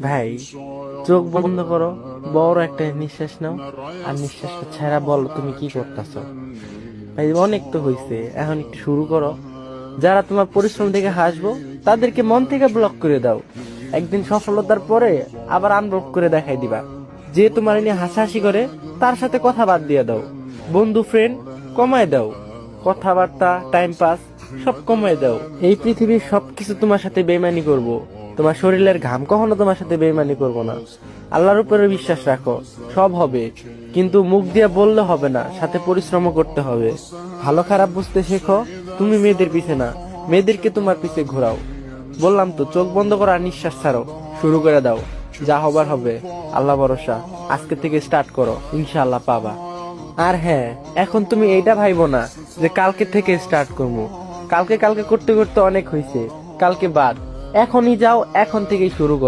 ভাই, চোখ বন্ধ করো, বড় একটা নিঃশ্বাস নাও, আর নিঃশ্বাসটা ছেড়া বলো তুমি কি করতেছো। ভাই অনেক তো হইছে, এখন একটু শুরু করো। যারা তোমার পরিশ্রম থেকে হাসবো তাদেরকে মন থেকে ব্লক করে দাও। একদিন সফলতার পরে আবার আনব্লক করে দেখাই দিবা। যে তোমার নিয়ে হাসাহাসি করে তার সাথে কথা বাদ দিয়ে দাও। বন্ধু ফ্রেন্ড কমায় দাও, কথাবার্তা টাইম পাস সব কমায় দাও। এই পৃথিবীর সবকিছু তোমার সাথে বেইমানি করব, তোমার শরীরের ঘাম কখনো তোমার সাথে বেইমানি করব না। আল্লাহর উপরে বিশ্বাস রাখো, সব হবে। কিন্তু মুখ দিয়ে বললে হবে না, সাথে পরিশ্রমও করতে হবে। ভালো খারাপ বুঝতে শেখো। তুমি মেয়েদের পিছে না, মেয়েদেরকে তোমার পিছে ঘোরাও। বললাম তো, চোখ বন্ধ করো আর নিঃশ্বাস ছাড়ো, শুরু করে দাও। যা হবার হবে, আল্লাহ ভরসা। আজকে থেকে স্টার্ট করো, ইনশাআল্লাহ পাবা। আর হ্যাঁ, এখন তুমি এইটা ভাইবো না যে কালকে থেকে স্টার্ট করবো। কালকে কালকে করতে করতে অনেক হয়েছে, কালকে বাদ। এখনই যাও, এখন থেকেই শুরু করো।